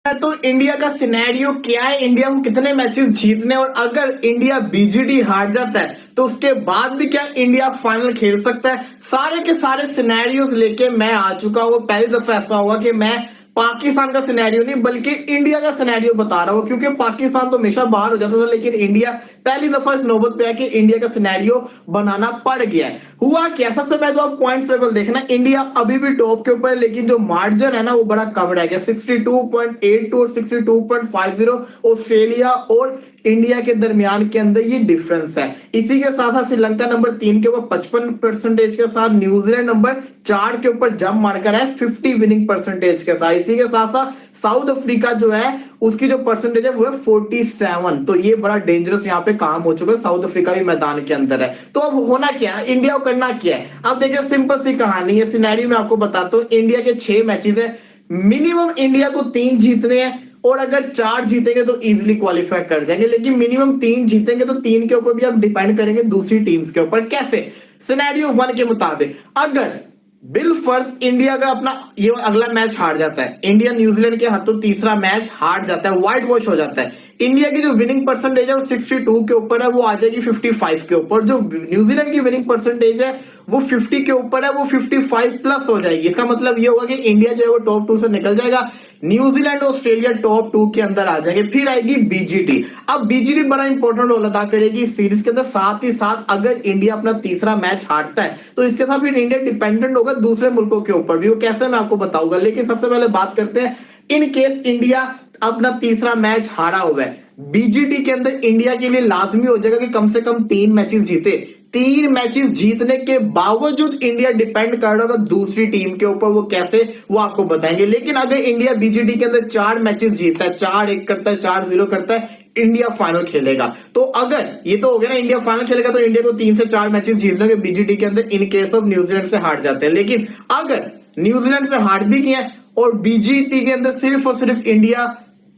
तो इंडिया का सिनेरियो क्या है, इंडिया को कितने मैचेस जीतने, और अगर इंडिया बीजीडी हार जाता है तो उसके बाद भी क्या इंडिया फाइनल खेल सकता है। सारे के सारे सिनेरियोज लेके मैं आ चुका हूँ। पहली दफा ऐसा होगा कि मैं पाकिस्तान का सिनेरियो नहीं बल्कि इंडिया का सिनेरियो बता रहा हूँ, क्योंकि पाकिस्तान तो हमेशा बाहर हो जाता था, लेकिन इंडिया पहली दफा इस नौबत पे है कि इंडिया का सिनेरियो बनाना पड़ गया है। हुआ क्या, सबसे पहले तो आप पॉइंट टेबल देखना, इंडिया अभी भी टॉप के ऊपर है, लेकिन जो मार्जिन है ना वो बड़ा कम रह गया। 62.82 और 62.50 ऑस्ट्रेलिया और इंडिया के दरमियान के अंदर ये डिफरेंस है। इसी के साथ साथ श्रीलंका नंबर 3 के ऊपर 55% के साथ, न्यूजीलैंड नंबर 4 के ऊपर जंप मारकर है 50 विनिंग परसेंटेज के साथ। इसी के साथ साथ साउथ अफ्रीका जो है उसकी जो परसेंटेज है वो है 47। तो ये बड़ा डेंजरस यहाँ पे काम हो चुका है, साउथ अफ्रीका भी मैदान के अंदर है। तो अब होना क्या है, इंडिया को करना क्या है। अब देखिए सिंपल सी कहानी है, सिनेरियो में आपको बताता हूँ। इंडिया के 6 मैचेस है, मिनिमम इंडिया को 3 जीतने हैं, और अगर 4 जीतेंगे तो इजीली क्वालिफाई कर जाएंगे, लेकिन मिनिमम 3 जीतेंगे तो 3 के ऊपर भी आप डिपेंड करेंगे दूसरी टीम्स के ऊपर। कैसे, सिनेरियो 1 के मुताबिक अगर बिल फर्ज इंडिया का अपना ये अगला मैच हार जाता है, इंडिया न्यूजीलैंड के हाथों तीसरा मैच हार जाता है, व्हाइट वॉश हो जाता है, इंडिया की जो विनिंग परसेंटेज है वो 62 के ऊपर है, वो आ जाएगी 55 के ऊपर। जो न्यूजीलैंड की विनिंग परसेंटेज है वो 50 के ऊपर है, वो 55 प्लस हो जाएगी। इसका मतलब ये होगा कि इंडिया जो है वो टॉप 2 से निकल जाएगा, न्यूजीलैंड ऑस्ट्रेलिया टॉप 2 के अंदर आ जाएंगे। फिर आएगी बीजीटी। अब बीजीटी बड़ा इंपॉर्टेंट रोल अदा करेगी इस सीरीज के अंदर। साथ ही साथ अगर इंडिया अपना तीसरा मैच हारता है तो इसके साथ फिर इंडिया डिपेंडेंट होगा दूसरे मुल्कों के ऊपर भी। वो कैसे मैं आपको बताऊंगा, लेकिन सबसे पहले बात करते हैं इन केस इंडिया अपना तीसरा मैच हारा हुआ है, बीजीटी के अंदर इंडिया के लिए लाजमी हो जाएगा कि कम से कम 3 मैचेस जीते। 3 मैचेस जीतने के बावजूद इंडिया डिपेंड कर रहा होगा दूसरी टीम के ऊपर। वो कैसे, वो आपको बताएंगे। लेकिन अगर इंडिया बीजीटी के अंदर 4 मैचेस जीतता है, 4-1 करता है, 4-0 करता है, इंडिया फाइनल खेलेगा। तो अगर ये तो हो गया ना, इंडिया फाइनल खेलेगा तो इंडिया को 3 से 4 मैचेस जीतने होंगे बीजीटी के अंदर, इन केस ऑफ न्यूजीलैंड से हार जाते हैं। लेकिन अगर न्यूजीलैंड से हार भी किया और बीजीटी के अंदर सिर्फ और सिर्फ इंडिया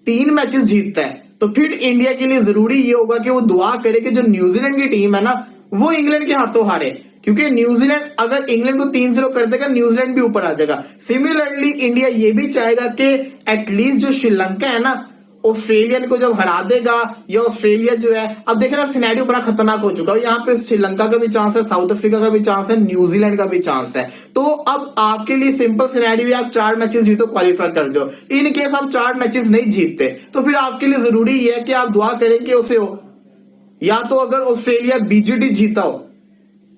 3 मैचेस जीतता है, तो फिर इंडिया के लिए जरूरी ये होगा कि वो दुआ करे कि जो न्यूजीलैंड की टीम है ना वो इंग्लैंड के हाथों हारे, क्योंकि न्यूजीलैंड अगर इंग्लैंड को 3-0 कर देगा न्यूजीलैंड भी ऊपर आ जाएगा। सिमिलरली इंडिया ये भी चाहेगा कि एटलीस्ट जो श्रीलंका है ना ऑस्ट्रेलियन को जब हरा देगा, या ऑस्ट्रेलिया जो है, अब देख रहा सिनेरियो बड़ा खतरनाक हो चुका है। यहाँ पे श्रीलंका का भी चांस है, साउथ अफ्रीका का भी चांस है, न्यूजीलैंड का भी चांस है। तो अब आपके लिए सिंपल सिनेरियो, आप 4 मैचेस जीतो क्वालिफाई कर दो। इन केस आप 4 मैचेस नहीं जीतते तो फिर आपके लिए जरूरी है कि आप दुआ करें कि उसे हो, या तो अगर ऑस्ट्रेलिया बीजीटी जीता हो,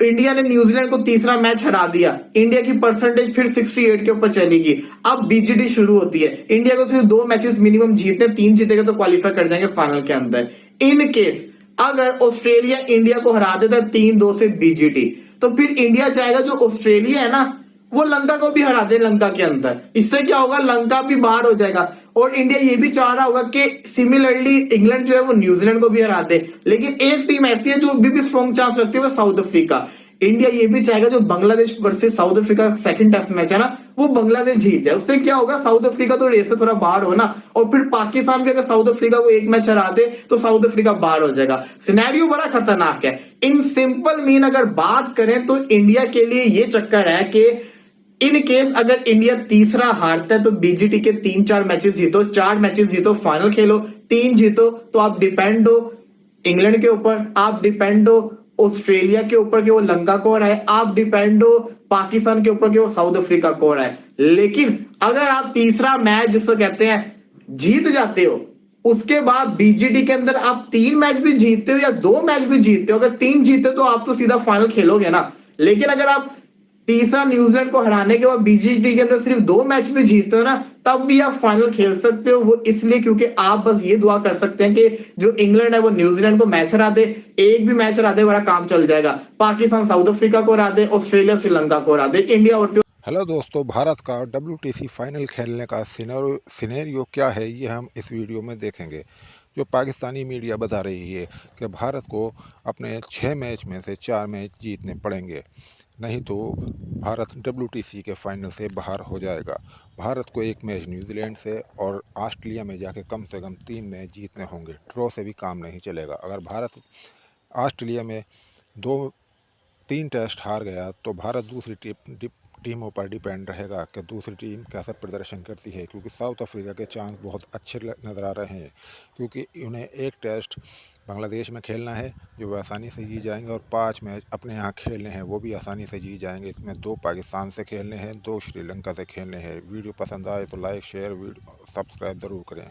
इंडिया ने न्यूजीलैंड को तीसरा मैच हरा दिया, इंडिया की परसेंटेज फिर 68 के ऊपर चलेगी। अब बीजीटी शुरू होती है, इंडिया को सिर्फ 2 मैचेस मिनिमम जीतने, 3 जीतेगा तो क्वालिफाई कर जाएंगे फाइनल के अंदर। इन केस अगर ऑस्ट्रेलिया इंडिया को हरा देता है 3-2 से बीजीटी, तो फिर इंडिया चाहेगा जो ऑस्ट्रेलिया है ना वो लंका को भी हरा दे लंका के अंदर। इससे क्या होगा, लंका भी बाहर हो जाएगा, और इंडिया ये भी चाह रहा होगा कि सिमिलरली इंग्लैंड जो है वो न्यूजीलैंड को भी हरा दे। लेकिन एक टीम ऐसी है जो भी स्ट्रॉन्ग चांस रखती है वो साउथ अफ्रीका। इंडिया ये भी चाहेगा जो बांग्लादेश वर्सेस साउथ अफ्रीका का सेकंड टेस्ट मैच है ना वो बांग्लादेश जीत जाए। उससे क्या होगा, साउथ अफ्रीका तो रेस से थोड़ा बाहर हो ना, और फिर पाकिस्तान भी अगर साउथ अफ्रीका को एक मैच हरा दे तो साउथ अफ्रीका बाहर हो जाएगा। सिनेरियो बड़ा खतरनाक है। इन सिंपल मीन अगर बात करें तो इंडिया के लिए ये चक्कर है कि इन केस अगर इंडिया तीसरा हारता है तो बीजीटी के 3-4 मैचेस जीतो, 4 मैचेस जीतो फाइनल खेलो, 3 जीतो तो आप डिपेंड हो इंग्लैंड के ऊपर, आप डिपेंड हो ऑस्ट्रेलिया के ऊपर कि वो लंका को हराए, आप डिपेंड हो पाकिस्तान के ऊपर कि वो साउथ अफ्रीका को हराए। लेकिन अगर आप तीसरा मैच जिसको कहते हैं जीत जाते हो, उसके बाद बीजीटी के अंदर आप 3 मैच भी जीतते हो या 2 मैच भी जीतते हो, अगर 3 जीते तो आप तो सीधा फाइनल खेलोगे ना। लेकिन अगर आप तीसरा न्यूजीलैंड को हराने के बाद बीजीटी के अंदर सिर्फ 2 मैच भी जीतते हो ना, तब भी आप फाइनल खेल सकते हो। वो इसलिए क्योंकि आप बस ये दुआ कर सकते हैं कि जो इंग्लैंड है वो न्यूजीलैंड को मैच हरा दे, एक भी मैच हरा दे बड़ा काम चल जाएगा। पाकिस्तान साउथ अफ्रीका को हरा दे, ऑस्ट्रेलिया श्रीलंका को हरा दे, इंडिया वर्सेस। हेलो दोस्तों, भारत का WTC फाइनल खेलने का सिनेरियो क्या है ये हम इस वीडियो में देखेंगे। जो पाकिस्तानी मीडिया बता रही है कि भारत को अपने 6 मैच में से 4 मैच जीतने पड़ेंगे, नहीं तो भारत WTC के फाइनल से बाहर हो जाएगा। भारत को एक मैच न्यूजीलैंड से और ऑस्ट्रेलिया में जाके कम से कम 3 मैच जीतने होंगे। ड्रॉ से भी काम नहीं चलेगा। अगर भारत ऑस्ट्रेलिया में 2-3 टेस्ट हार गया तो भारत दूसरी टीमों पर डिपेंड रहेगा कि दूसरी टीम कैसा प्रदर्शन करती है, क्योंकि साउथ अफ्रीका के चांस बहुत अच्छे नज़र आ रहे हैं, क्योंकि उन्हें एक टेस्ट बांग्लादेश में खेलना है जो वो आसानी से जीत जाएंगे, और 5 मैच अपने यहाँ खेलने हैं वो भी आसानी से जीत जाएंगे। इसमें 2 पाकिस्तान से खेलने हैं, 2 श्रीलंका से खेलने हैं। वीडियो पसंद आए तो लाइक शेयर वीडियो सब्सक्राइब ज़रूर करें।